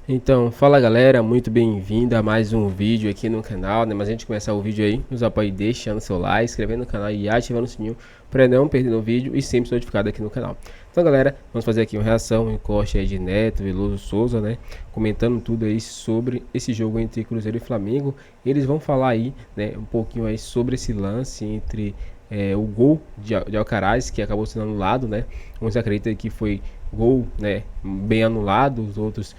Então, fala galera, muito bem-vindo a mais um vídeo aqui no canal, né? Mas antes de começar o vídeo aí, nos apoie deixando seu like, inscrevendo no canal e ativando o sininho para não perder o vídeo e sempre ser notificado aqui no canal. Então galera, vamos fazer aqui uma reação, um encoste aí de Neto, Veloso, Souza, né? Comentando tudo aí sobre esse jogo entre Cruzeiro e Flamengo. Eles vão falar aí, né, um pouquinho aí sobre esse lance entre o gol de Alcaraz, que acabou sendo anulado, né? Uns acreditam que foi gol, né, bem anulado, os outros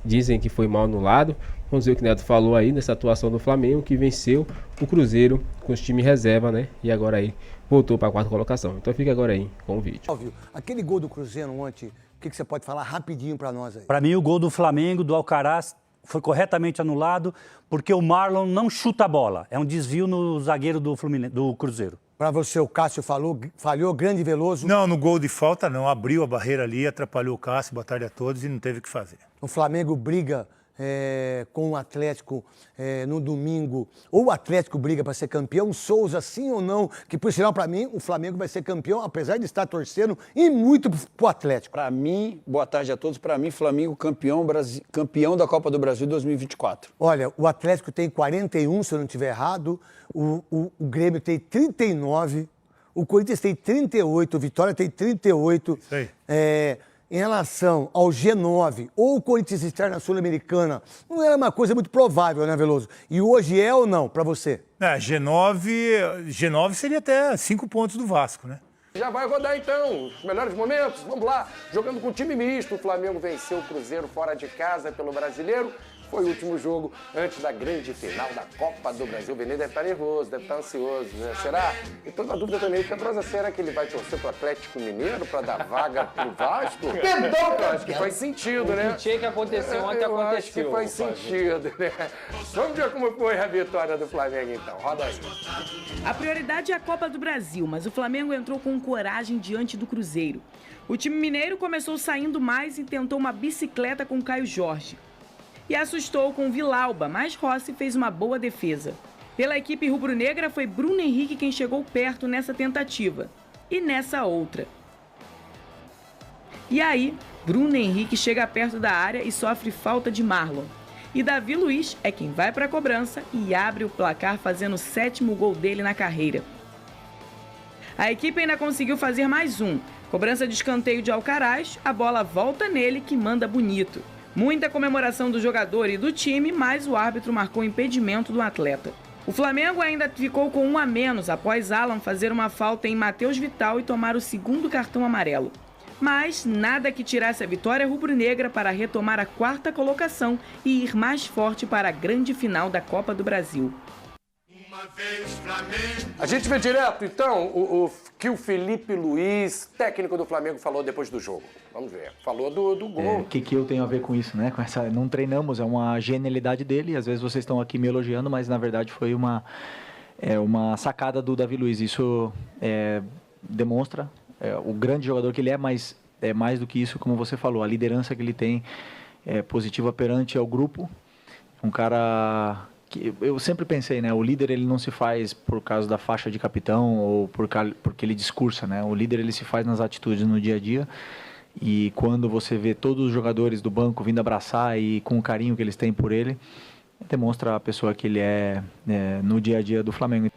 dizem que foi mal anulado. Vamos ver o que o Neto falou aí nessa atuação do Flamengo, que venceu o Cruzeiro com os time reserva, né? E agora aí voltou para a quarta colocação. Então fica agora aí com o vídeo. Óbvio, aquele gol do Cruzeiro ontem, o que você pode falar rapidinho para nós aí? Para mim, o gol do Flamengo, do Alcaraz, foi corretamente anulado, porque o Marlon não chuta a bola. É um desvio no zagueiro do Cruzeiro. Para você, o Cássio falhou, grande Veloso. Não, no gol de falta não. Abriu a barreira ali, atrapalhou o Cássio, boa tarde a todos e não teve o que fazer. O Flamengo briga com o Atlético no domingo. Ou o Atlético briga para ser campeão. Souza, sim ou não? Que, por sinal, para mim, o Flamengo vai ser campeão, apesar de estar torcendo e muito pro Atlético. Para mim, boa tarde a todos. Para mim, Flamengo campeão da Copa do Brasil 2024. Olha, o Atlético tem 41, se eu não estiver errado. O Grêmio tem 39. O Corinthians tem 38. O Vitória tem 38. Isso aí. Em relação ao G9 ou o Corinthians estar na Sul-Americana, não era uma coisa muito provável, né, Veloso? E hoje é ou não, para você? G9 seria até 5 pontos do Vasco, né? Já vai rodar então, os melhores momentos, vamos lá. Jogando com time misto, o Flamengo venceu o Cruzeiro fora de casa pelo Brasileiro. Foi o último jogo antes da grande final da Copa do Brasil. O Benê deve estar nervoso, deve estar ansioso, né? Será? E toda a dúvida também, Pedrosa, será que ele vai torcer pro Atlético Mineiro para dar vaga pro Vasco? Perdão, eu acho que faz sentido, né? O que tinha que acontecer ontem Eu acho que aconteceu. faz sentido, né? Vamos ver como foi a vitória do Flamengo então, roda aí. A prioridade é a Copa do Brasil, mas o Flamengo entrou com coragem diante do Cruzeiro. O time mineiro começou saindo mais e tentou uma bicicleta com Caio Jorge. E assustou com Vilauba, mas Rossi fez uma boa defesa. Pela equipe rubro-negra foi Bruno Henrique quem chegou perto nessa tentativa. E nessa outra. E aí, Bruno Henrique chega perto da área e sofre falta de Marlon. E Davi Luiz é quem vai para a cobrança e abre o placar fazendo o 7º gol dele na carreira. A equipe ainda conseguiu fazer mais um. Cobrança de escanteio de Alcaraz, a bola volta nele que manda bonito. Muita comemoração do jogador e do time, mas o árbitro marcou impedimento do atleta. O Flamengo ainda ficou com 1 a menos após Alan fazer uma falta em Matheus Vital e tomar o 2º cartão amarelo. Mas nada que tirasse a vitória rubro-negra para retomar a 4ª colocação e ir mais forte para a grande final da Copa do Brasil. A gente vê direto, então, o que o Felipe Luiz, técnico do Flamengo, falou depois do jogo. Vamos ver. Falou do gol. O que eu tenho a ver com isso, né? Com essa, não treinamos, é uma genialidade dele. Às vezes vocês estão aqui me elogiando, mas na verdade foi uma sacada do Davi Luiz. Isso demonstra o grande jogador que ele é, mas é mais do que isso, como você falou. A liderança que ele tem é positiva perante ao grupo. Um cara que eu sempre pensei, né? O líder ele não se faz por causa da faixa de capitão ou porque ele discursa, né? O líder ele se faz nas atitudes no dia a dia. E quando você vê todos os jogadores do banco vindo abraçar e com o carinho que eles têm por ele, demonstra a pessoa que ele é no dia a dia do Flamengo.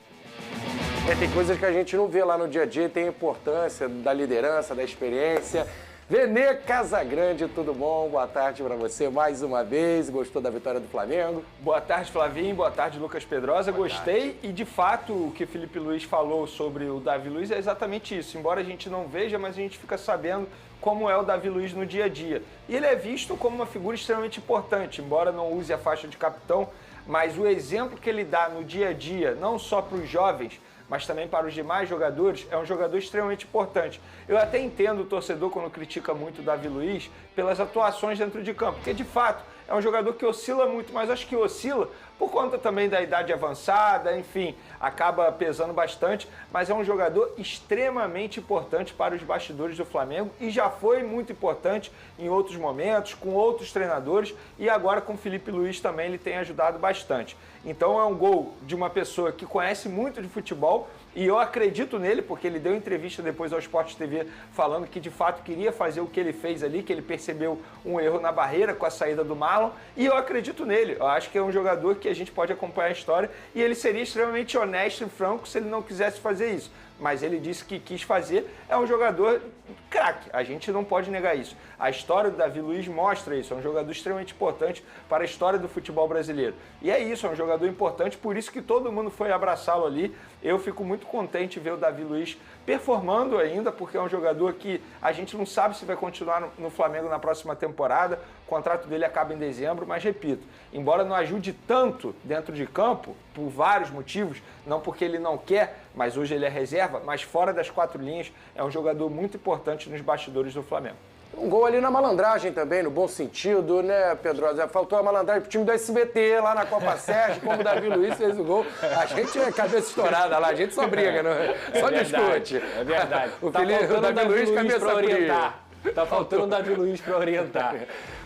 Tem coisas que a gente não vê lá no dia a dia, tem a importância da liderança, da experiência. Venê Casagrande, tudo bom? Boa tarde para você mais uma vez. Gostou da vitória do Flamengo? Boa tarde, Flavinho. Boa tarde, Lucas Pedrosa. Gostei e, de fato, o que o Felipe Luiz falou sobre o Davi Luiz é exatamente isso. Embora a gente não veja, mas a gente fica sabendo como é o Davi Luiz no dia a dia. E ele é visto como uma figura extremamente importante, embora não use a faixa de capitão, mas o exemplo que ele dá no dia a dia, não só para os jovens, mas também para os demais jogadores, é um jogador extremamente importante. Eu até entendo o torcedor quando critica muito o Davi Luiz pelas atuações dentro de campo, porque de fato é um jogador que oscila muito, mas acho que oscila por conta também da idade avançada, enfim, acaba pesando bastante, mas é um jogador extremamente importante para os bastidores do Flamengo e já foi muito importante em outros momentos, com outros treinadores e agora com o Felipe Luiz também ele tem ajudado bastante. Então é um gol de uma pessoa que conhece muito de futebol, E eu acredito nele, porque ele deu entrevista depois ao Sport TV falando que de fato queria fazer o que ele fez ali, que ele percebeu um erro na barreira com a saída do Marlon, e eu acredito nele. Eu acho que é um jogador que a gente pode acompanhar a história e ele seria extremamente honesto e franco se ele não quisesse fazer isso. Mas ele disse que quis fazer, é um jogador craque, a gente não pode negar isso. A história do Davi Luiz mostra isso, é um jogador extremamente importante para a história do futebol brasileiro. E é isso, é um jogador importante, por isso que todo mundo foi abraçá-lo ali. Eu fico muito contente de ver o Davi Luiz performando ainda, porque é um jogador que a gente não sabe se vai continuar no Flamengo na próxima temporada, o contrato dele acaba em dezembro, mas repito, embora não ajude tanto dentro de campo, por vários motivos, não porque ele não quer, mas hoje ele é reserva, mas fora das quatro linhas, é um jogador muito importante nos bastidores do Flamengo. Um gol ali na malandragem também, no bom sentido, né, Pedrosa? Faltou a malandragem pro time do SBT lá na Copa Sérgio, como o Davi Luiz fez o gol. A gente é cabeça estourada lá, a gente só briga, não? Só discute. É verdade. O Davi Luiz cabeça fria. Tá faltando o Davi Luiz para orientar.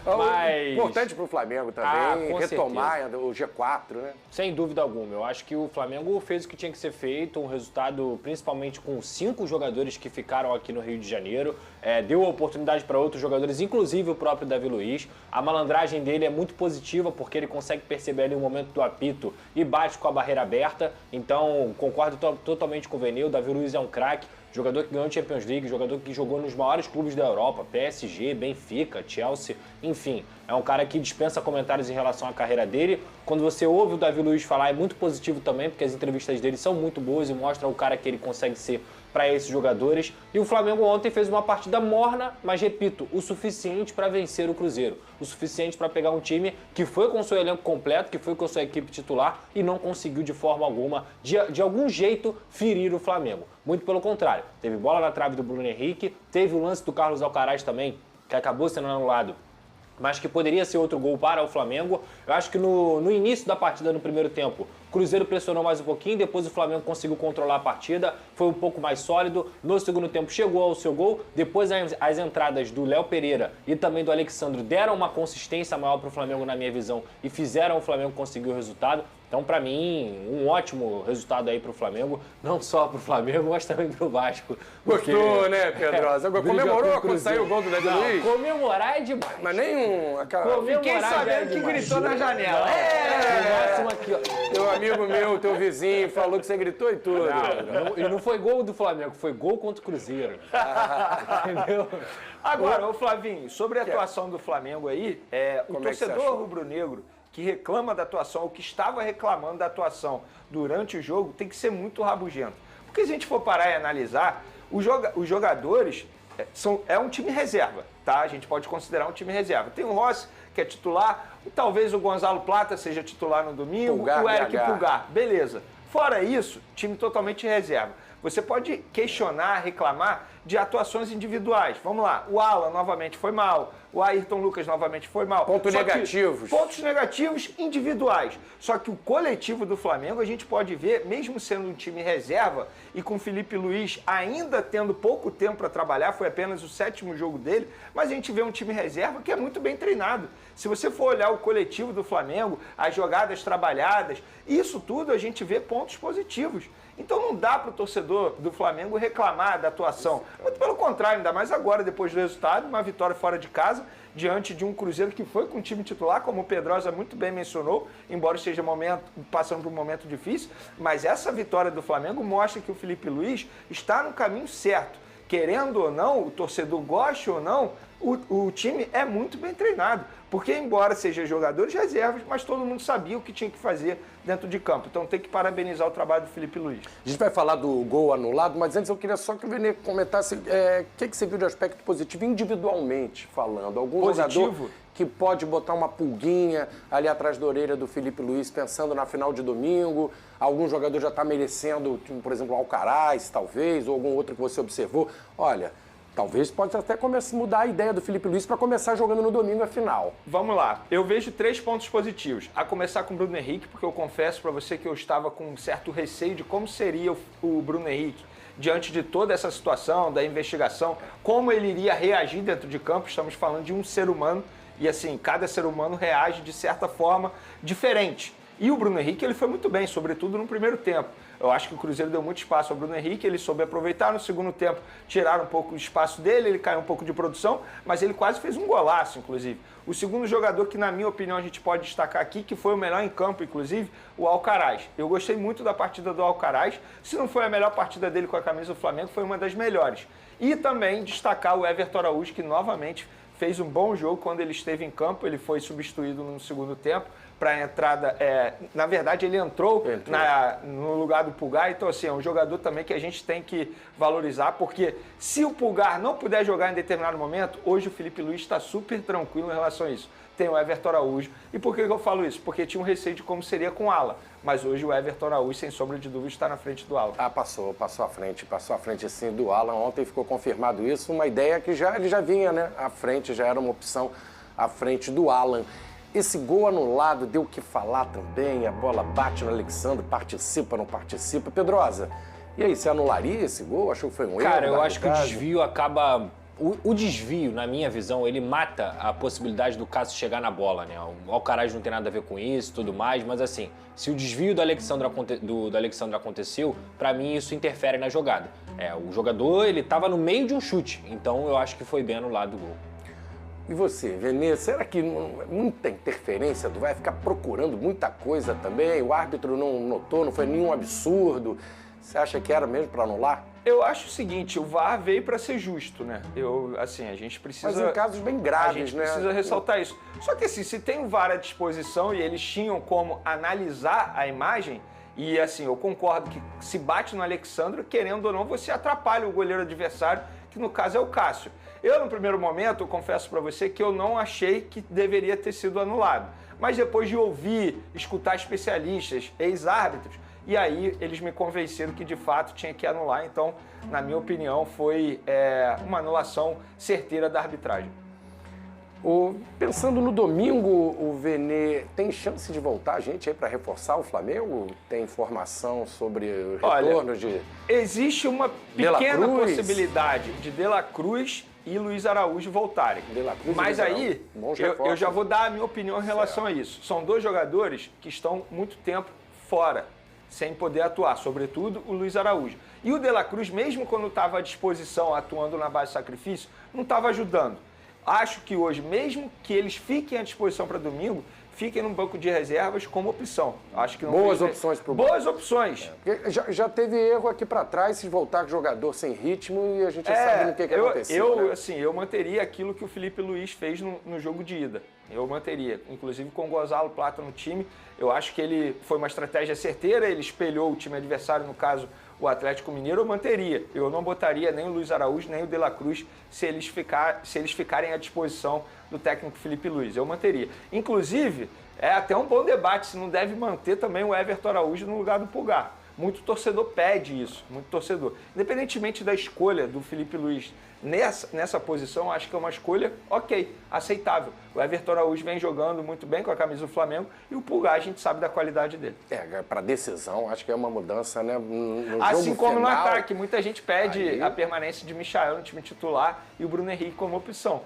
Mas... Importante pro Flamengo também, retomar o G4, né? Sem dúvida alguma. Eu acho que o Flamengo fez o que tinha que ser feito, um resultado principalmente com 5 jogadores que ficaram aqui no Rio de Janeiro, deu oportunidade para outros jogadores, inclusive o próprio Davi Luiz. A malandragem dele é muito positiva, porque ele consegue perceber ali o momento do apito e bate com a barreira aberta. Então, concordo totalmente com o Vene, o Davi Luiz é um craque. Jogador que ganhou Champions League, jogador que jogou nos maiores clubes da Europa, PSG, Benfica, Chelsea, enfim. É um cara que dispensa comentários em relação à carreira dele. Quando você ouve o Davi Luiz falar, é muito positivo também, porque as entrevistas dele são muito boas e mostram o cara que ele consegue ser para esses jogadores. E o Flamengo ontem fez uma partida morna, mas repito, o suficiente para vencer o Cruzeiro. O suficiente para pegar um time que foi com seu elenco completo, que foi com sua equipe titular e não conseguiu de forma alguma, de algum jeito, ferir o Flamengo. Muito pelo contrário. Teve bola na trave do Bruno Henrique, teve o lance do Carlos Alcaraz também, que acabou sendo anulado, mas que poderia ser outro gol para o Flamengo. Eu acho que no início da partida, no primeiro tempo, o Cruzeiro pressionou mais um pouquinho, depois o Flamengo conseguiu controlar a partida, foi um pouco mais sólido. No segundo tempo chegou ao seu gol, depois as entradas do Léo Pereira e também do Alexandro deram uma consistência maior para o Flamengo, na minha visão, e fizeram o Flamengo conseguir o resultado. Então, para mim, um ótimo resultado aí para o Flamengo, não só para o Flamengo, mas também para o Vasco. Gostou, né, Pedrosa? Comemorou quando saiu o gol do Davi Luiz? Comemorar é demais. Mas nenhum... Fiquei sabendo que gritou na janela. Aqui, ó. Teu amigo meu, teu vizinho, falou que você gritou e tudo. E não foi gol do Flamengo, foi gol contra o Cruzeiro. Entendeu? Agora, ô Flavinho, sobre a atuação do Flamengo aí, o torcedor rubro-negro que reclama da atuação, ou que estava reclamando da atuação durante o jogo, tem que ser muito rabugento. Porque se a gente for parar e analisar, os jogadores é um time reserva, tá? A gente pode considerar um time reserva. Tem o Rossi, que é titular, talvez o Gonzalo Plata seja titular no domingo, o Eric Pulgar, beleza. Fora isso, time totalmente reserva. Você pode questionar, reclamar de atuações individuais. Vamos lá, o Alan novamente foi mal, o Ayrton Lucas novamente foi mal. Pontos negativos. Pontos negativos individuais. Só que o coletivo do Flamengo a gente pode ver, mesmo sendo um time reserva e com o Felipe Luiz ainda tendo pouco tempo para trabalhar, foi apenas o 7º jogo dele, mas a gente vê um time reserva que é muito bem treinado. Se você for olhar o coletivo do Flamengo, as jogadas trabalhadas, isso tudo a gente vê pontos positivos. Então não dá para o torcedor do Flamengo reclamar da atuação. Muito pelo contrário, ainda mais agora, depois do resultado, uma vitória fora de casa, diante de um Cruzeiro que foi com o time titular, como o Pedrosa muito bem mencionou, embora esteja passando por um momento difícil, mas essa vitória do Flamengo mostra que o Felipe Luiz está no caminho certo. Querendo ou não, o torcedor goste ou não, o time é muito bem treinado. Porque, embora sejam jogadores reservas, mas todo mundo sabia o que tinha que fazer dentro de campo. Então tem que parabenizar o trabalho do Felipe Luiz. A gente vai falar do gol anulado, mas antes eu queria só que o Vene comentasse o que você viu de aspecto positivo individualmente falando. Algum jogador que pode botar uma pulguinha ali atrás da orelha do Felipe Luiz pensando na final de domingo? Algum jogador já está merecendo, por exemplo, o Alcaraz, talvez, ou algum outro que você observou? Olha, talvez pode até mudar a ideia do Felipe Luiz para começar jogando no domingo a final. Vamos lá. Eu vejo 3 pontos positivos. A começar com o Bruno Henrique, porque eu confesso para você que eu estava com um certo receio de como seria o Bruno Henrique diante de toda essa situação, da investigação, como ele iria reagir dentro de campo. Estamos falando de um ser humano e, assim, cada ser humano reage de certa forma diferente. E o Bruno Henrique, ele foi muito bem, sobretudo no primeiro tempo. Eu acho que o Cruzeiro deu muito espaço ao Bruno Henrique, ele soube aproveitar. No segundo tempo, tiraram um pouco o espaço dele, ele caiu um pouco de produção, mas ele quase fez um golaço, inclusive. O segundo jogador que, na minha opinião, a gente pode destacar aqui, que foi o melhor em campo, inclusive, o Alcaraz. Eu gostei muito da partida do Alcaraz. Se não foi a melhor partida dele com a camisa do Flamengo, foi uma das melhores. E também destacar o Everton Araújo, que novamente fez um bom jogo quando ele esteve em campo. Ele foi substituído no segundo tempo para a entrada. Na verdade, ele entrou no lugar do Pulgar. Então, assim, é um jogador também que a gente tem que valorizar, porque se o Pulgar não puder jogar em determinado momento, hoje o Felipe Luiz está super tranquilo em relação a isso. Tem o Everton Araújo. E por que eu falo isso? Porque tinha um receio de como seria com o ala. Mas hoje o Everton Araújo, sem sombra de dúvida, está na frente do ala. Passou à frente sim do Alan. Ontem ficou confirmado isso, uma ideia que ele já vinha, né? À frente, já era uma opção à frente do Alan. Esse gol anulado deu o que falar também, a bola bate no Alexandre, participa, não participa. Pedrosa, e aí, você anularia esse gol? Achou que foi um erro? Cara, eu acho que o desvio acaba... O desvio, na minha visão, ele mata a possibilidade do Cássio chegar na bola, né? O Alcaraz não tem nada a ver com isso, tudo mais, mas assim, se o desvio do Alexandre aconteceu, pra mim isso interfere na jogada. O jogador, ele tava no meio de um chute, então eu acho que foi bem anulado o gol. E você, Venê, será que muita interferência do vai ficar procurando muita coisa também? O árbitro não notou, não foi nenhum absurdo? Você acha que era mesmo para anular? Eu acho o seguinte, o VAR veio para ser justo, né? A gente precisa... Mas em casos bem graves, né? A gente precisa ressaltar isso. Só que assim, se tem o VAR à disposição e eles tinham como analisar a imagem, e assim, eu concordo que se bate no Alexandre, querendo ou não, você atrapalha o goleiro adversário, que no caso é o Cássio. Eu, no primeiro momento, eu confesso para você que eu não achei que deveria ter sido anulado. Mas depois de ouvir, escutar especialistas, ex-árbitros, e aí eles me convenceram que de fato tinha que anular. Então, na minha opinião, foi uma anulação certeira da arbitragem. Pensando no domingo, o Venê tem chance de voltar a gente aí para reforçar o Flamengo? Tem informação sobre o retorno de... Existe uma pequena possibilidade de De La Cruz e Luiz Araújo voltarem. Mas aí, eu já vou dar a minha opinião em relação a isso. São dois jogadores que estão muito tempo fora, sem poder atuar, sobretudo o Luiz Araújo. E o De La Cruz, mesmo quando estava à disposição, atuando na base de sacrifício, não estava ajudando. Acho que hoje, mesmo que eles fiquem à disposição para domingo, fiquem no banco de reservas como opção. Acho que não boas opções para o banco. Boas opções. Já teve erro aqui para trás, se voltar com jogador sem ritmo, e a gente já sabe o que aconteceu. Eu manteria aquilo que o Felipe Luiz fez no jogo de ida. Eu manteria, inclusive com o Gonzalo Plata no time. Eu acho que ele foi uma estratégia certeira, ele espelhou o time adversário, no caso o Atlético Mineiro. Eu manteria. Eu não botaria nem o Luiz Araújo, nem o De La Cruz, se eles ficarem à disposição do técnico Felipe Luiz. Eu manteria. Inclusive, é até um bom debate se não deve manter também o Everton Araújo no lugar do Pulgar. Muito torcedor pede isso, muito torcedor. Independentemente da escolha do Felipe Luiz nessa posição, acho que é uma escolha ok, aceitável. O Everton Araújo vem jogando muito bem com a camisa do Flamengo e o Pulgar a gente sabe da qualidade dele. Para decisão, acho que é uma mudança, né? No assim jogo como final, no ataque, muita gente pede a permanência de Michael no time titular e o Bruno Henrique como opção.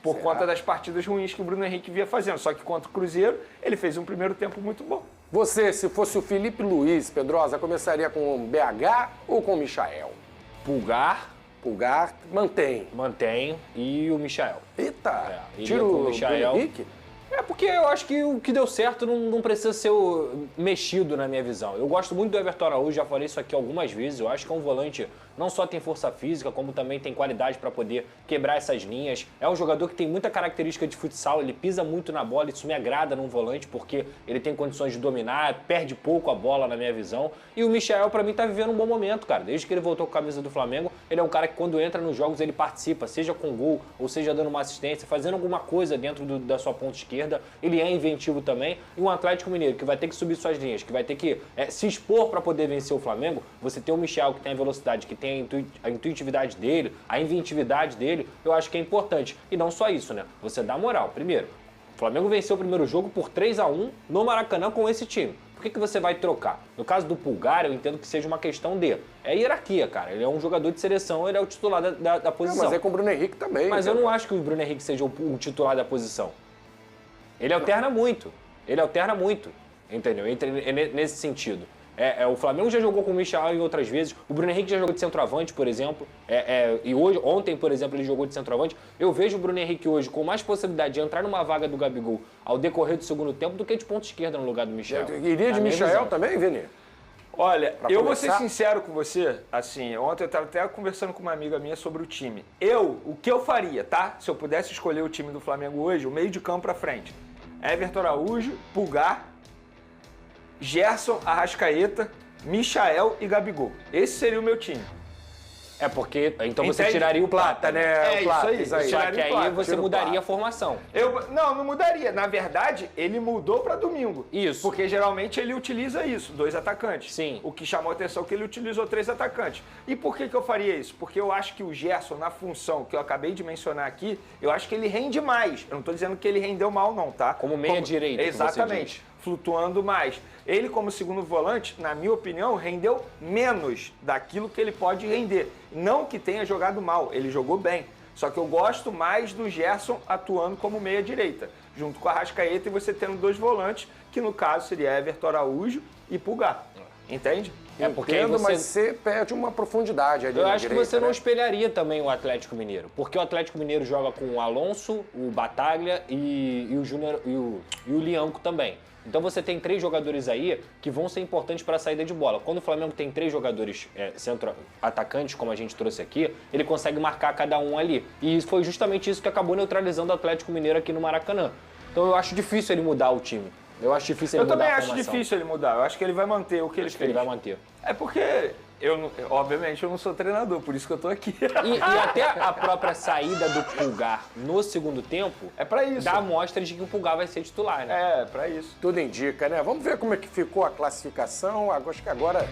Por conta das partidas ruins que o Bruno Henrique vinha fazendo. Só que contra o Cruzeiro, ele fez um primeiro tempo muito bom. Você, se fosse o Felipe Luiz, Pedrosa, começaria com o BH ou com o Michael? Pulgar, mantém. Mantém, e o Michael. Eita, tira o Bruno Henrique? Porque eu acho que o que deu certo não precisa ser mexido na minha visão. Eu gosto muito do Everton Araújo, já falei isso aqui algumas vezes. Eu acho que é um volante, não só tem força física, como também tem qualidade para poder quebrar essas linhas. É um jogador que tem muita característica de futsal, ele pisa muito na bola, isso me agrada num volante, porque ele tem condições de dominar, perde pouco a bola na minha visão. E o Michael, para mim, tá vivendo um bom momento, cara. Desde que ele voltou com a camisa do Flamengo, ele é um cara que quando entra nos jogos ele participa, seja com gol, ou seja dando uma assistência, fazendo alguma coisa dentro da sua ponta esquerda. Ele é inventivo também. E um Atlético Mineiro que vai ter que subir suas linhas, que vai ter que se expor para poder vencer o Flamengo. Você tem o Michael que tem a velocidade, que tem a intuitividade dele, a inventividade dele, eu acho que é importante. E não só isso, né? Você dá moral. Primeiro, o Flamengo venceu o primeiro jogo por 3-1 no Maracanã com esse time. Por que você vai trocar? No caso do Pulgar, eu entendo que seja uma questão de... É hierarquia, cara. Ele é um jogador de seleção, ele é o titular da posição. Mas é com o Bruno Henrique também. Mas eu não acho que o Bruno Henrique seja o titular da posição. Ele alterna muito. entendeu? Nesse sentido. O Flamengo já jogou com o Michael em outras vezes, o Bruno Henrique já jogou de centroavante, por exemplo, e ontem, por exemplo, ele jogou de centroavante. Eu vejo o Bruno Henrique hoje com mais possibilidade de entrar numa vaga do Gabigol ao decorrer do segundo tempo do que de ponta esquerda no lugar do Michael. Iria de Michael também, Vini? Olha, eu vou ser sincero com você, assim, ontem eu estava até conversando com uma amiga minha sobre o time. O que eu faria, tá? Se eu pudesse escolher o time do Flamengo hoje, o meio de campo pra frente. Everton Araújo, Pulgar, Gerson, Arrascaeta, Michael e Gabigol. Esse seria o meu time. Porque então você Entende? tiraria o Plata, né? Isso aí. Só que aí você mudaria a formação. Não mudaria. Na verdade, ele mudou para domingo. Isso. Porque geralmente ele utiliza isso, 2 atacantes. Sim. O que chamou a atenção é que ele utilizou 3 atacantes. E por que eu faria isso? Porque eu acho que o Gerson, na função que eu acabei de mencionar aqui, eu acho que ele rende mais. Eu não estou dizendo que ele rendeu mal, não, tá? Como meia-direita. Exatamente. Flutuando mais. Ele, como segundo volante, na minha opinião, rendeu menos daquilo que ele pode render. Não que tenha jogado mal, ele jogou bem. Só que eu gosto mais do Gerson atuando como meia-direita, junto com a Arrascaeta e você tendo 2 volantes, que no caso seria Everton Araújo e Pulgar. Entende? Porque mas você perde uma profundidade ali Eu na acho direita, que você não né? espelharia também o Atlético Mineiro. Porque o Atlético Mineiro joga com o Alonso, o Bataglia e o Júnior e o Lianco também. Então você tem 3 jogadores aí que vão ser importantes para a saída de bola. Quando o Flamengo tem 3 jogadores centro-atacantes, como a gente trouxe aqui, ele consegue marcar cada um ali. E foi justamente isso que acabou neutralizando o Atlético Mineiro aqui no Maracanã. Então eu acho difícil ele mudar o time. Eu acho difícil ele mudar a formação. Eu também acho difícil ele mudar. Eu acho que ele vai manter o que ele fez. Ele vai manter. É porque, obviamente, eu não sou treinador, por isso que eu tô aqui. E até a própria saída do Pulgar no segundo tempo é para isso. Dá amostras de que o Pulgar vai ser titular, né? É, para isso. Tudo indica, né? Vamos ver como é que ficou a classificação. Acho que agora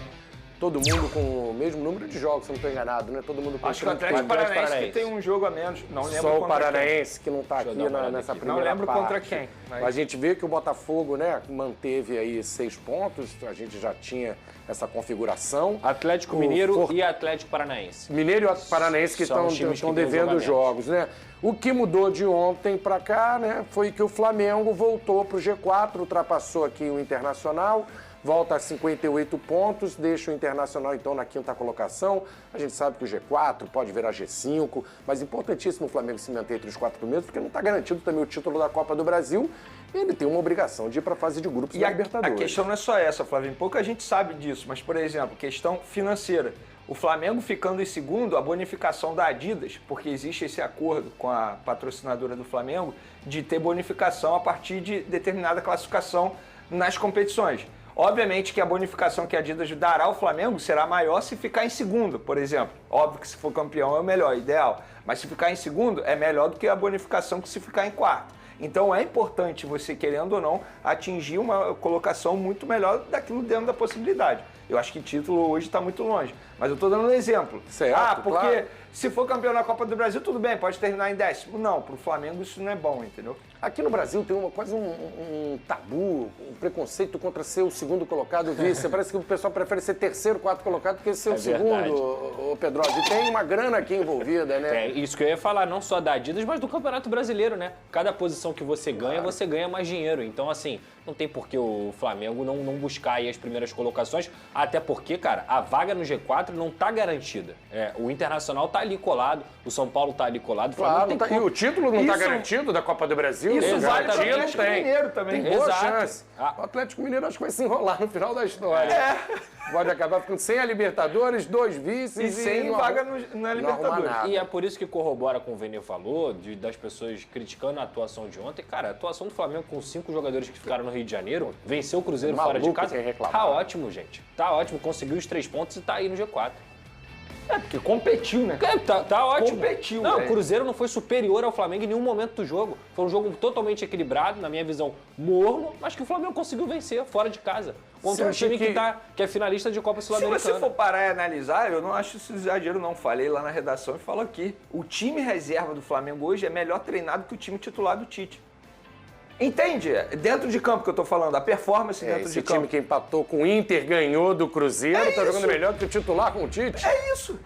todo mundo com o mesmo número de jogos, se não estou enganado, né? Todo mundo com Acho que o Atlético Paranaense que tem um jogo a menos. Não lembro só contra o Paranaense que não está aqui nessa aqui. primeira Não lembro parte. contra quem. Mas a gente vê que o Botafogo, né, manteve aí 6 pontos. A gente já tinha essa configuração. Atlético Mineiro e Atlético Paranaense. Mineiro e Paranaense que estão devendo jogos, né? O que mudou de ontem para cá, né, foi que o Flamengo voltou para o G4, ultrapassou aqui o Internacional, volta a 58 pontos, deixa o Internacional então na 5ª colocação. A gente sabe que o G4 pode virar G5, mas importantíssimo o Flamengo se manter entre os 4 primeiros, porque não está garantido também o título da Copa do Brasil. Ele tem uma obrigação de ir para a fase de grupos da Libertadores. A questão não é só essa, Flavinho. Pouca gente sabe disso, mas, por exemplo, questão financeira. O Flamengo ficando em segundo, a bonificação da Adidas, porque existe esse acordo com a patrocinadora do Flamengo de ter bonificação a partir de determinada classificação nas competições. Obviamente que a bonificação que a Adidas dará ao Flamengo será maior se ficar em segundo, por exemplo. Óbvio que se for campeão é o melhor, ideal. Mas se ficar em segundo é melhor do que a bonificação que se ficar em quarto. Então é importante você, querendo ou não, atingir uma colocação muito melhor daquilo dentro da possibilidade. Eu acho que título hoje está muito longe. Mas eu estou dando um exemplo. Certo, porque claro. Se for campeão na Copa do Brasil, tudo bem, pode terminar em 10º. Não, para o Flamengo isso não é bom, entendeu? Aqui no Brasil tem quase um tabu, um preconceito contra ser o segundo colocado, vice. Parece que o pessoal prefere ser terceiro, 4º colocado do que ser o segundo, ô Pedrosa. E tem uma grana aqui envolvida, né? É isso que eu ia falar, não só da Adidas, mas do Campeonato Brasileiro, né? Cada posição que você ganha mais dinheiro. Então, assim, não tem por que o Flamengo não buscar aí as primeiras colocações, até porque, cara, a vaga no G4 não tá garantida. O Internacional tá ali colado, o São Paulo tá ali colado. Claro, e o título não tá garantido da Copa do Brasil? Isso vale para o garantia, Atlético Mineiro também. Tem boa chance. O Atlético Mineiro acho que vai se enrolar no final da história. Pode acabar ficando sem a Libertadores, 2 vices e sem vaga na Libertadores. E é por isso que corrobora com o Vene falou, das pessoas criticando a atuação de ontem. Cara, a atuação do Flamengo com 5 jogadores que ficaram no Rio de Janeiro, venceu o Cruzeiro fora de casa. Tá ótimo, gente. Tá ótimo, conseguiu os 3 pontos e tá aí no G4. Porque competiu, né? Tá ótimo. Competiu, não, o Cruzeiro não foi superior ao Flamengo em nenhum momento do jogo. Foi um jogo totalmente equilibrado, na minha visão, morno, mas que o Flamengo conseguiu vencer fora de casa. Contra um time que é finalista de Copa Sul-Americana. Se você for parar e analisar, eu não acho isso exagero, não. Falei lá na redação e falo aqui. O time reserva do Flamengo hoje é melhor treinado que o time titular do Tite. Entende? Dentro de campo que eu tô falando, a performance dentro de campo. Esse time que empatou com o Inter, ganhou do Cruzeiro, tá jogando melhor do que o titular com o Tite. É isso.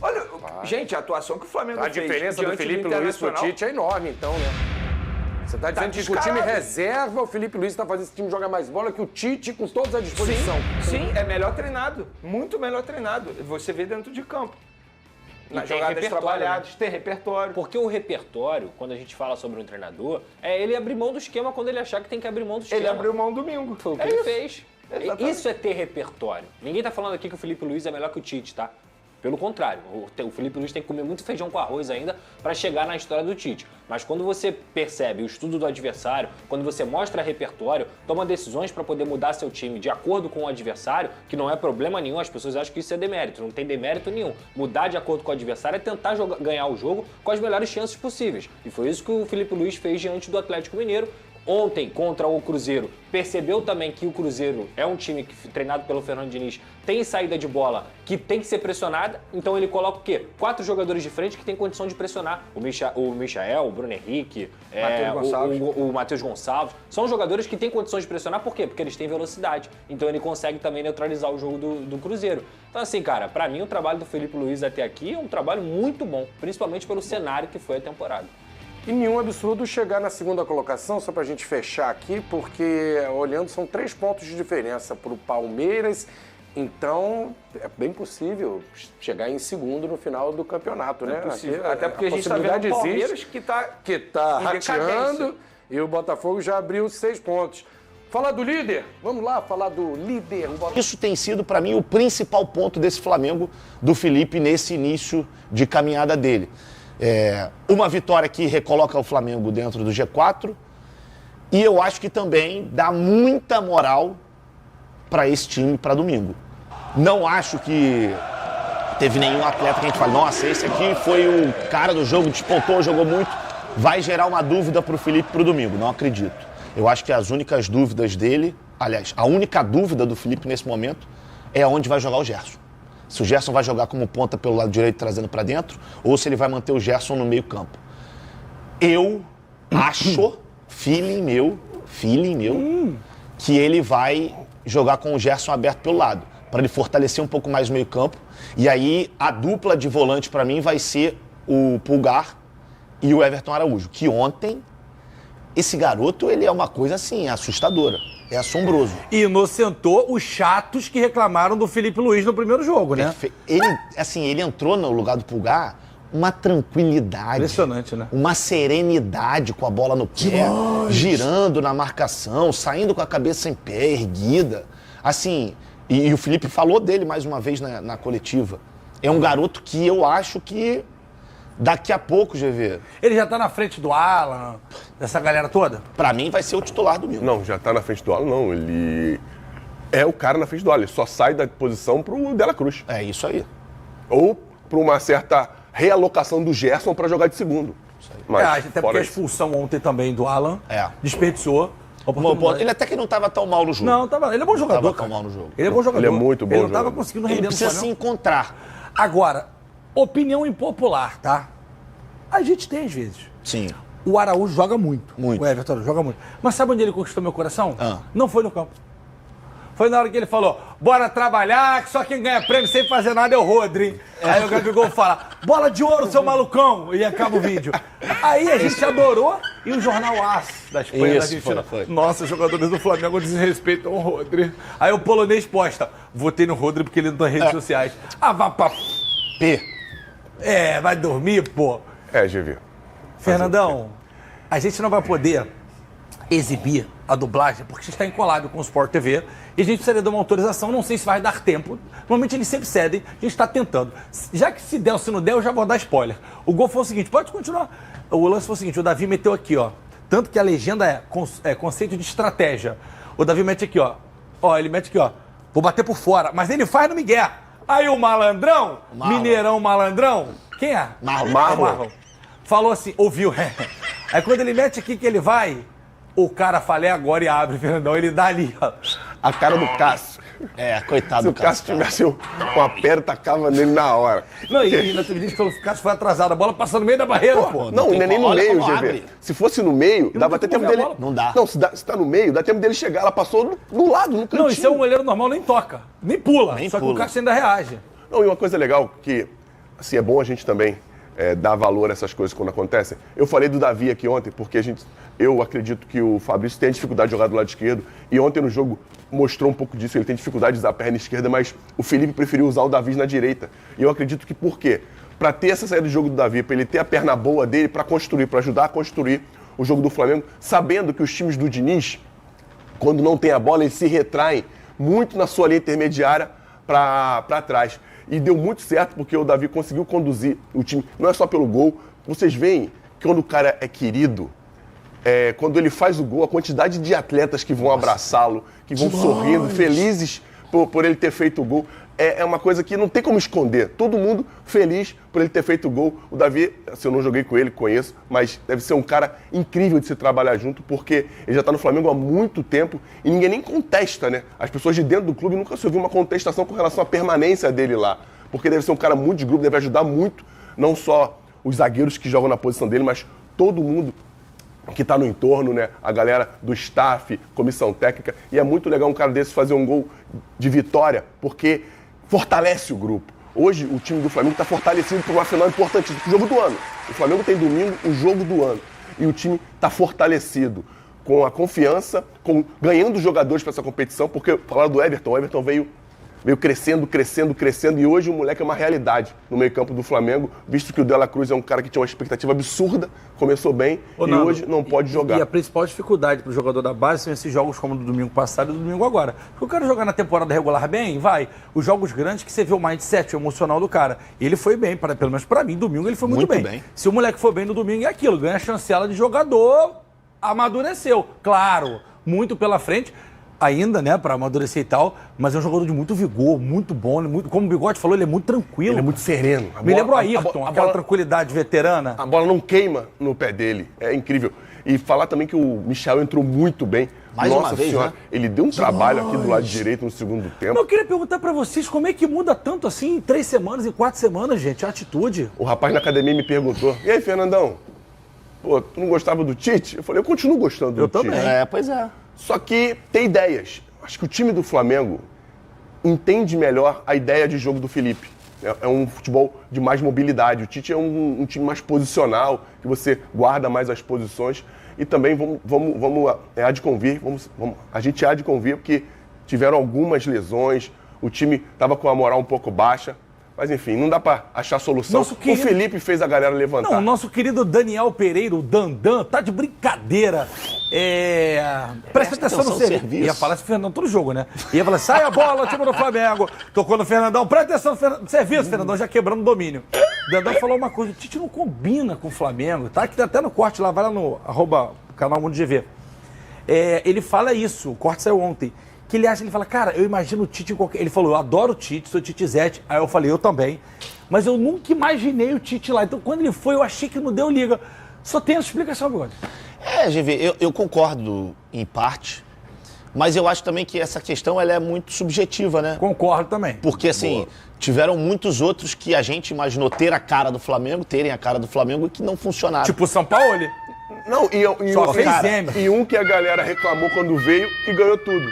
Olha, gente, a atuação que o Flamengo fez. A diferença do Felipe Luiz pro Tite é enorme, então, né? Você está dizendo que com o time reserva, o Felipe Luiz está fazendo esse time jogar mais bola que o Tite com todos à disposição. Sim, é melhor treinado. Muito melhor treinado. Você vê dentro de campo. Nas jogadas trabalhadas, tem repertório. Porque o repertório, quando a gente fala sobre um treinador, é ele abrir mão do esquema quando ele achar que tem que abrir mão do esquema. Ele abriu mão domingo. Foi o que ele fez. Isso é ter repertório. Ninguém tá falando aqui que o Felipe Luiz é melhor que o Tite, tá? Pelo contrário, o Felipe Luiz tem que comer muito feijão com arroz ainda para chegar na história do Tite. Mas quando você percebe o estudo do adversário, quando você mostra repertório, toma decisões para poder mudar seu time de acordo com o adversário, que não é problema nenhum, as pessoas acham que isso é demérito, não tem demérito nenhum. Mudar de acordo com o adversário é tentar ganhar o jogo com as melhores chances possíveis. E foi isso que o Felipe Luiz fez diante do Atlético Mineiro. Ontem, contra o Cruzeiro, percebeu também que o Cruzeiro é um time treinado pelo Fernando Diniz, tem saída de bola que tem que ser pressionada, então ele coloca o quê? 4 jogadores de frente que tem condição de pressionar. O Michael, o Bruno Henrique, o Matheus Gonçalves. São jogadores que têm condições de pressionar, por quê? Porque eles têm velocidade. Então ele consegue também neutralizar o jogo do Cruzeiro. Então assim, cara, pra mim o trabalho do Felipe Luiz até aqui é um trabalho muito bom, principalmente pelo cenário que foi a temporada. E nenhum absurdo chegar na segunda colocação, só pra gente fechar aqui, porque olhando são 3 pontos de diferença pro Palmeiras, então é bem possível chegar em segundo no final do campeonato, né? Até porque a gente tá vendo o Palmeiras que tá rateando e o Botafogo já abriu 6 pontos. Falar do líder? Vamos lá, falar do líder. Isso tem sido, para mim, o principal ponto desse Flamengo, do Felipe, nesse início de caminhada dele. Uma vitória que recoloca o Flamengo dentro do G4 e eu acho que também dá muita moral para esse time para domingo. Não acho que teve nenhum atleta que a gente fale, nossa, esse aqui foi o cara do jogo, despontou, jogou muito, vai gerar uma dúvida para o Felipe para o domingo. Não acredito. Eu acho que as únicas dúvidas dele, aliás, a única dúvida do Felipe nesse momento é onde vai jogar o Gerson. Se o Gerson vai jogar como ponta pelo lado direito, trazendo para dentro, ou se ele vai manter o Gerson no meio campo. Eu acho, feeling meu, que ele vai jogar com o Gerson aberto pelo lado, para ele fortalecer um pouco mais o meio campo. E aí a dupla de volante para mim vai ser o Pulgar e o Everton Araújo, que ontem, esse garoto, ele é uma coisa assim, assustadora. É assombroso. E inocentou os chatos que reclamaram do Felipe Luiz no primeiro jogo, né? Ele entrou no lugar do Pulgar, uma tranquilidade. Impressionante, né? Uma serenidade com a bola no pé, girando na marcação, saindo com a cabeça em pé, erguida. Assim, e o Felipe falou dele mais uma vez na coletiva. É um garoto que eu acho que daqui a pouco, GV. Ele já tá na frente do Alan, dessa galera toda? Pra mim vai ser o titular domingo. Não, já tá na frente do Alan, não. Ele é o cara na frente do Alan. Ele só sai da posição pro Dela Cruz. É isso aí. Ou pra uma certa realocação do Gerson pra jogar de segundo. Isso aí. Mas, até porque a expulsão ontem também do Alan desperdiçou. Ele até que não tava tão mal no jogo. Não, tava. Ele é bom jogador. Não tava tão mal no jogo. Ele é bom jogador. Ele é muito bom Ele jogador. não tava conseguindo render Ele precisa se encontrar. Agora, opinião impopular, tá? A gente tem às vezes. Sim. O Araújo joga muito. Muito. O Everton joga muito. Mas sabe onde ele conquistou meu coração? Não foi no campo. Foi na hora que ele falou, bora trabalhar, que só quem ganha prêmio sem fazer nada é o Rodri. Aí o Gabigol fala, bola de ouro, seu malucão. E acaba o vídeo. Aí a gente adorou e o jornal AS da Espanha da Argentina. Nossa, os jogadores do Flamengo desrespeitam o Rodri. Aí o polonês posta, votei no Rodri porque ele não tá nas redes sociais. Ah, vá pra... vai dormir, pô. GV. Fernandão, a gente não vai poder exibir a dublagem porque a gente está em collab com o Sport TV e a gente precisaria de uma autorização, não sei se vai dar tempo. Normalmente eles sempre cedem, a gente está tentando. Já que se der ou se não der, eu já vou dar spoiler. O gol foi o seguinte, pode continuar. O lance foi o seguinte, o Davi meteu aqui, ó. Tanto que a legenda é conceito de estratégia. O Davi mete aqui, ó. Ele mete aqui, ó. Vou bater por fora, mas ele faz no migué. Aí o malandrão, Mineirão malandrão, quem é? Marlon. Falou assim, ouviu. Aí quando ele mete aqui que ele vai, o cara fala, agora e abre, Fernandão. Ele dá ali, ó. A cara do Cássio. Coitado do Cássio. Se o Cássio tivesse com a perna, tacava nele na hora. Não, e na TV falou que o Cássio foi atrasado. A bola passou no meio da barreira, pô. Não é nem no meio, GV. Se fosse no meio, dava até tempo dele... Não dá. Não, se tá no meio, dá tempo dele chegar. Ela passou no lado, no cantinho. Não, isso é um goleiro normal, nem toca. Nem pula. Só que o Cássio ainda reage. Não, e uma coisa legal que, assim, é bom a gente também dar valor a essas coisas quando acontecem. Eu falei do Davi aqui ontem, porque eu acredito que o Fabrício tem dificuldade de jogar do lado esquerdo, e ontem no jogo mostrou um pouco disso, ele tem dificuldade de usar a perna esquerda, mas o Felipe preferiu usar o Davi na direita. E eu acredito que por quê? Para ter essa saída do jogo do Davi, para ele ter a perna boa dele, para construir, para ajudar a construir o jogo do Flamengo, sabendo que os times do Diniz, quando não tem a bola, eles se retraem muito na sua linha intermediária para trás. E deu muito certo, porque o Davi conseguiu conduzir o time, não é só pelo gol. Vocês veem que quando o cara é querido, quando ele faz o gol, a quantidade de atletas que vão abraçá-lo, que vão sorrindo, felizes por ele ter feito o gol, é uma coisa que não tem como esconder. Todo mundo feliz por ele ter feito o gol. O Davi, se eu não joguei com ele, conheço, mas deve ser um cara incrível de se trabalhar junto, porque ele já está no Flamengo há muito tempo e ninguém nem contesta, né? As pessoas de dentro do clube nunca se ouviu uma contestação com relação à permanência dele lá, porque deve ser um cara muito de grupo, deve ajudar muito, não só os zagueiros que jogam na posição dele, mas todo mundo que está no entorno, né? A galera do staff, comissão técnica. E é muito legal um cara desse fazer um gol de vitória, porque fortalece o grupo. Hoje o time do Flamengo está fortalecido por uma final importantíssima, o jogo do ano. O Flamengo tem domingo o jogo do ano. E o time está fortalecido com a confiança, ganhando jogadores para essa competição, porque falaram do Everton, o Everton veio crescendo, e hoje o moleque é uma realidade no meio-campo do Flamengo, visto que o De La Cruz é um cara que tinha uma expectativa absurda, começou bem hoje não pode jogar. E a principal dificuldade para o jogador da base são esses jogos como do domingo passado e do domingo agora. Porque eu quero jogar na temporada regular bem, os jogos grandes que você vê o mindset, o emocional do cara. E ele foi bem, pelo menos para mim, domingo ele foi muito bem. Se o moleque for bem no domingo é aquilo, ganha a chancela de jogador, amadureceu. Claro, muito pela frente, ainda, né, para amadurecer e tal, mas é um jogador de muito vigor, muito bom, como o Bigode falou, ele é muito tranquilo. Ele é muito sereno. Me lembra o Ayrton, aquela tranquilidade veterana. A bola não queima no pé dele, é incrível. E falar também que o Michel entrou muito bem. Mais Nossa uma vez, senhora, né? Ele deu um trabalho aqui do lado direito no segundo tempo. Eu queria perguntar para vocês, como é que muda tanto assim em 3 semanas, em 4 semanas, gente, a atitude? O rapaz na academia me perguntou, e aí, Fernandão, pô, tu não gostava do Tite? Eu falei, eu continuo gostando do Tite. Eu também. Pois é. Só que tem ideias. Acho que o time do Flamengo entende melhor a ideia de jogo do Felipe. É um futebol de mais mobilidade. O Tite é um time mais posicional, que você guarda mais as posições. E também a gente há de convir, porque tiveram algumas lesões, o time estava com a moral um pouco baixa. Mas enfim, não dá para achar solução. O Felipe fez a galera levantar. Não, o nosso querido Daniel Pereira, o Dandan, tá de brincadeira. Presta atenção no serviço. Ia falar esse Fernandão todo jogo, né? Ia falar, sai a bola, time do Flamengo. Tocou no Fernandão, presta atenção no serviço, Fernandão já quebrando o domínio. O Dandan falou uma coisa, o Tite não combina com o Flamengo, tá? Que tá até no corte lá, vai lá no @canal Mundo GV. Ele fala isso, o corte saiu ontem. Que ele fala, cara, eu imagino o Tite em qualquer... Ele falou, eu adoro o Tite, sou Titizete. Aí eu falei, eu também. Mas eu nunca imaginei o Tite lá. Então, quando ele foi, eu achei que não deu liga. Só tem essa explicação, Bigode. GV, eu concordo em parte, mas eu acho também que essa questão ela é muito subjetiva, né? Concordo também. Porque, assim, tiveram muitos outros que a gente imaginou terem a cara do Flamengo e que não funcionaram. Tipo o São Paulo? Não, e um que a galera reclamou quando veio e ganhou tudo.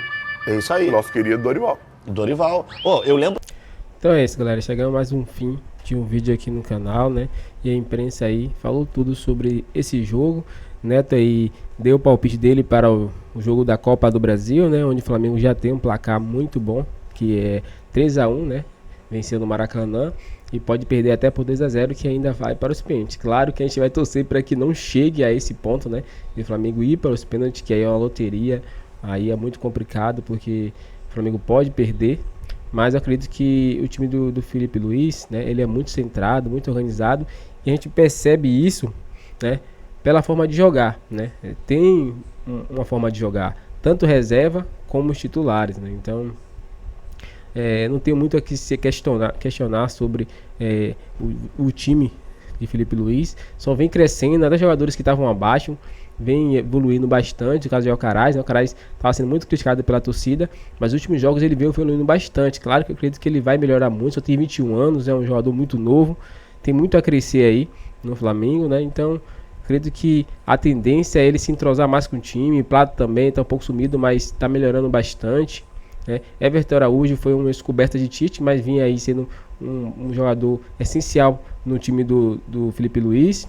É isso aí. O nosso querido Dorival. Eu lembro... Então é isso, galera. Chegamos mais um fim de um vídeo aqui no canal, né? E a imprensa aí falou tudo sobre esse jogo. Neto aí deu o palpite dele para o jogo da Copa do Brasil, né? Onde o Flamengo já tem um placar muito bom, que é 3-1, né? Vencendo o Maracanã. E pode perder até por 2-0, que ainda vai para os pênaltis. Claro que a gente vai torcer para que não chegue a esse ponto, né? E o Flamengo ir para os pênaltis, que aí é uma loteria. Aí é muito complicado, porque o Flamengo pode perder. Mas eu acredito que o time do Felipe Luiz, né? Ele é muito centrado, muito organizado. E a gente percebe isso, né? Pela forma de jogar, né? Tem uma forma de jogar, tanto reserva como os titulares, né? Então, não tem muito a que se questionar sobre o time de Felipe Luiz. Só vem crescendo, até jogadores que estavam abaixo vem evoluindo bastante. O caso de Alcaraz, né? O Alcaraz estava sendo muito criticado pela torcida, mas nos últimos jogos ele veio evoluindo bastante. Claro que eu acredito que ele vai melhorar muito, só tem 21 anos, é um jogador muito novo, tem muito a crescer aí no Flamengo, né? Então, acredito que a tendência é ele se entrosar mais com o time. Plato também está um pouco sumido, mas está melhorando bastante, né? Everton Araújo foi uma descoberta de Tite, mas vinha aí sendo um jogador essencial no time do Felipe Luiz.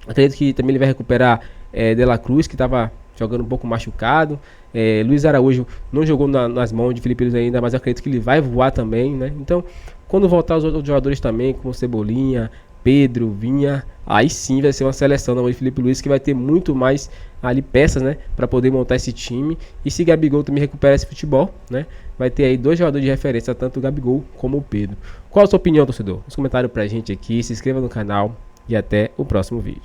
Acredito que também ele vai recuperar De La Cruz, que estava jogando um pouco machucado. Luiz Araújo não jogou nas mãos de Felipe Luiz ainda, mas eu acredito que ele vai voar também, né? Então, quando voltar os outros jogadores também, como Cebolinha, Pedro, Vinha, aí sim vai ser uma seleção na mão de Felipe Luiz, que vai ter muito mais ali peças, né, para poder montar esse time. E se Gabigol também recupera esse futebol, né, vai ter aí 2 jogadores de referência, tanto o Gabigol como o Pedro. Qual a sua opinião, torcedor? Nos comentários pra gente aqui, se inscreva no canal e até o próximo vídeo.